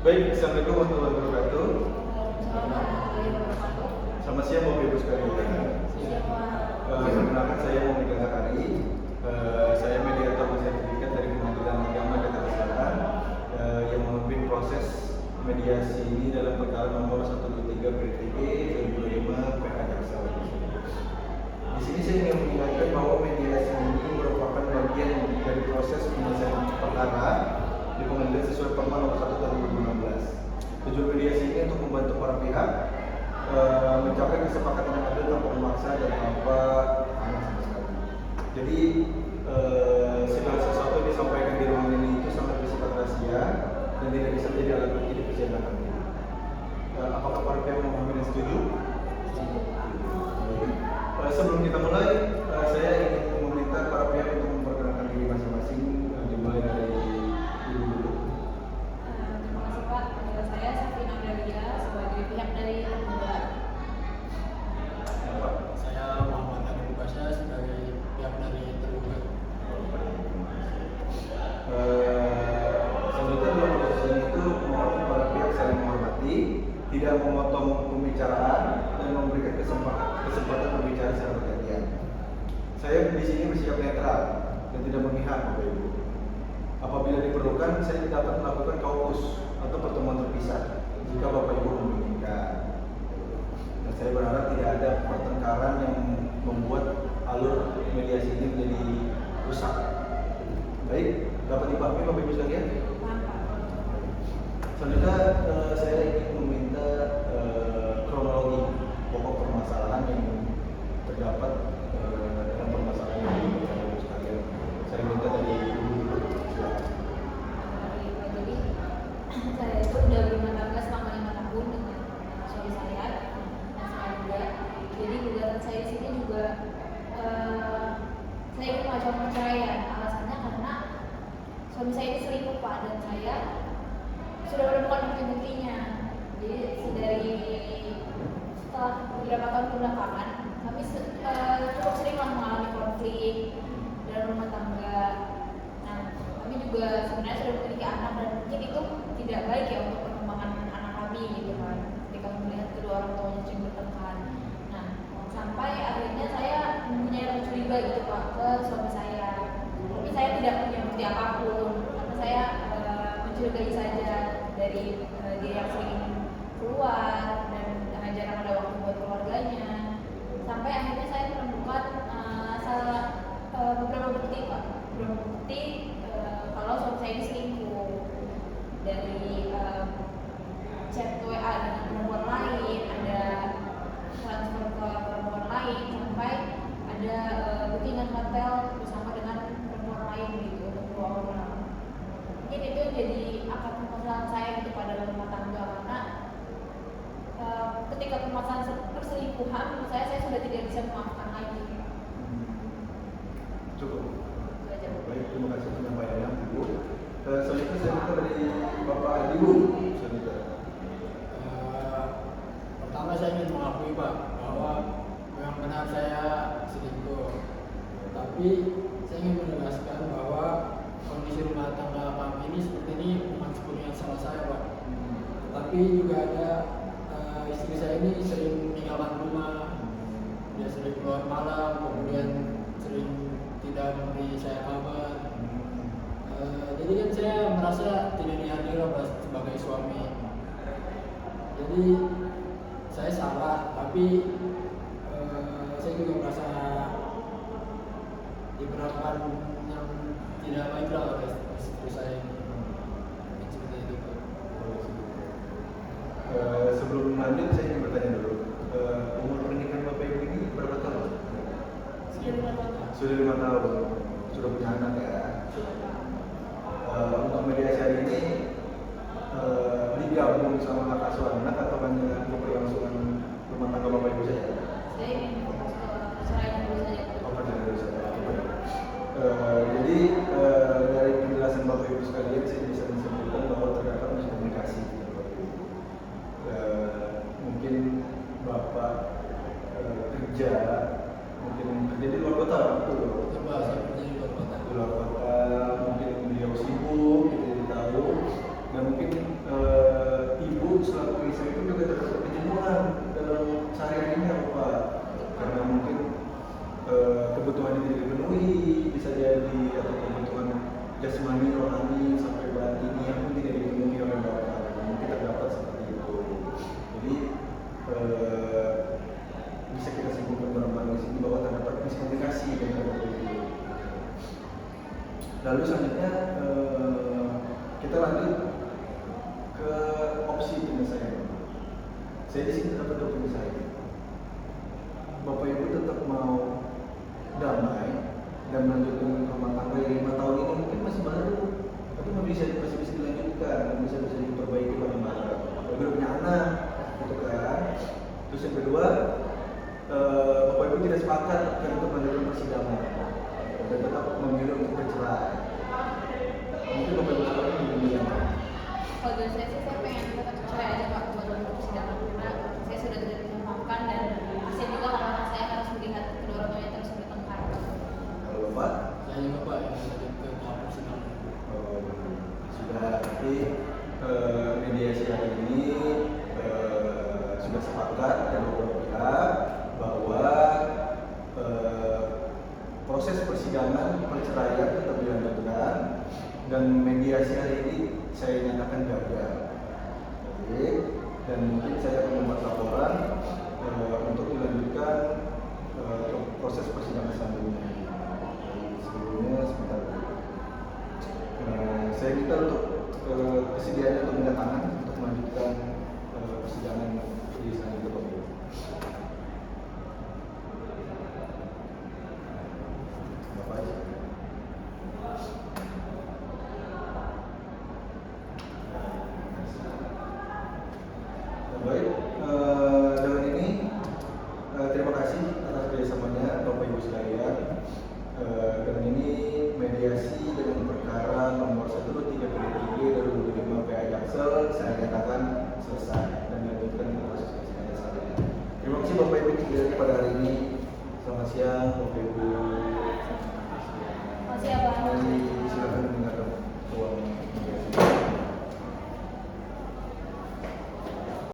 Baik, Assalamualaikum warahmatullahi wabarakatuh. Selamat siang Bapak Ibu sekalian. Perkenalkan saya Muhammad Zakari. Saya mediator sertifikat dari Pengadilan Agama Jakarta Selatan yang memimpin proses mediasi ini dalam perkara nomor 123 PTG 2005 PH Jaksa. Di sini saya ingin mengingatkan bahwa mediasi ini merupakan bagian dari proses penyelesaian perkara di pengadilan sesuai Perma nomor 1 tahun 2016. Tujuan mediasi ini untuk membantu para pihak mencapai kesepakatan yang adil tanpa memaksa dan tanpa anak sama sekali. Jadi segala sesuatu yang disampaikan di ruangan ini itu sangat bersifat rahasia dan tidak bisa menjadi alat bukti di persidangan. Apakah para pihak memahami dan setuju? Sebelum kita mulai, saya ingin meminta para pihak untuk memperkenalkan diri masing-masing, dimulai dari ibu dulu. Terima kasih Pak. Saya Safina Dalia sebagai pihak dari tergugat. Pak. Saya Muhammad Habib Basya sebagai pihak dari tergugat. Selanjutnya dalam proses ini itu mohon para pihak saling menghormati, tidak memotong pembicaraan dan memberikan kesempatan berbicara secara bergantian. Saya di sini bersikap netral dan tidak memihak Bapak Ibu. Apabila diperlukan, saya dapat melakukan kaukus atau pertemuan terpisah jika Bapak Ibu menginginkan. Dan saya berharap tidak ada pertengkaran yang membuat alur mediasi ini menjadi rusak. Baik, dapat dipahami Bapak Ibu sekalian? Selanjutnya saya ingin meminta kronologi pokok permasalahan yang terdapat dalam permasalahan ini Bapak Ibu sekalian. Saya minta dari Ibu dulu. Silakan. Jadi saya itu udah berumah tangga selama 5 tahun dengan suami saya dan saya juga. Jadi gugatan saya di sini juga saya ingin mengajukan perceraian. Alasannya karena suami saya ini selingkuh Pak, dan saya sudah menemukan bukti-buktinya. Jadi dari setelah beberapa tahun belakangan kami cukup sering mengalami konflik dalam rumah tangga. Nah, kami juga sebenarnya sudah memiliki anak dan mungkin itu tidak baik ya untuk perkembangan anak kami gitu kan. Ketika melihat kedua orang tuanya sering bertengkar. Nah, sampai akhirnya saya mempunyai rasa curiga gitu Pak ke suami saya. Tapi saya tidak punya bukti apapun karena saya mencurigai saja dari dia yang sering keluar dan jarang ada waktu buat keluarganya. Sampai akhirnya saya menemukan beberapa bukti Pak, beberapa bukti kalau suami saya ini selingkuh dari chat WA dengan perempuan lain, ada transfer ke perempuan lain, sampai ada bookingan hotel bersama dengan perempuan lain gitu untuk 2 orang. Mungkin itu jadi akar permasalahan saya gitu pada rumah tangga karena ketika permasalahan perselingkuhan menurut saya sudah tidak bisa memaafkan lagi. Cukup. Baik, terima kasih penyampaiannya Ibu. Selanjutnya saya minta dari Bapak Adibu. Selanjutnya. Pertama saya ingin mengakui Pak bahwa memang benar saya selingkuh. Tapi saya ingin menegaskan bahwa kondisi rumah tangga kami ini seperti ini bukan sepenuhnya salah saya Pak. Tapi juga ada istri saya ini sering meninggalkan rumah, dia sering keluar malam, kemudian sering tidak memberi saya kabar. Jadi kan saya merasa tidak dihargai Pak sebagai suami. Jadi saya salah, tapi saya juga merasa diperlakukan yang tidak baik lah oleh istri saya ini. Seperti itu Pak. Sebelum lanjut saya ingin bertanya dulu. Umur pernikahan Bapak Ibu ini berapa tahun? Sudah 5 tahun. Sudah punya anak ya. Untuk mediasi hari ini digabung sama hak asuh anak atau hanya keberlangsungan rumah tangga Bapak Ibu saja? Saya ingin fokus ke perceraian dulu saja. Perceraian dulu saja. Jadi dari penjelasan Bapak Ibu sekalian saya bisa menyimpulkan bahwa terdapat miskomunikasi. Mungkin Bapak kerja di luar kota, betul? Coba saya kerja di luar kota. Di luar kota, mungkin beliau sibuk, kita tidak tahu, dan mungkin Lalu selanjutnya kita lanjut ke opsi penyelesaian. Saya di sini tetap ada penyelesaian. Bapak Ibu tetap mau damai dan melanjutkan rumah tangga yang 5 tahun ini mungkin masih baru, tapi masih bisa dilanjutkan, bisa diperbaiki bagaimana. Bapak Ibu punya anak, gitu kan. Terus yang kedua, Bapak Ibu tidak sepakat untuk melanjutkan persidangan dan tetap memilih untuk bercerai. Mungkin Bapak Ibu sekarang memilih yang mana? Kalau dari saya sih saya pengen tetap cerai aja Pak buat persidangan karena saya sudah tidak memaafkan dan saya juga karena saya harus melihat kedua orang tuanya terus bertengkar. Kalau Bapak? Saya juga Pak yang lanjut ke tahap persidangan. Sudah berarti mediasi hari ini sudah sepakat kedua pihak bahwa proses persidangan perceraian tetap dilanjutkan dan mediasi hari ini saya nyatakan gagal. Oke. Dan mungkin saya akan membuat laporan untuk dilanjutkan ke proses persidangan selanjutnya. Sebelumnya sebentar. Saya minta untuk kesediaan untuk minta tangan untuk melanjutkan persidangan di selanjutnya. Bapak aja. Baik, dengan ini terima kasih atas kerjasamanya Bapak Ibu sekalian. Dengan ini mediasi dengan perkara nomor 1333/2025 PA Jaksel saya nyatakan selesai dan dilanjutkan ke proses persidangan selanjutnya. Terima kasih Bapak Ibu sekalian pada hari ini. Selamat siang Bapak Ibu.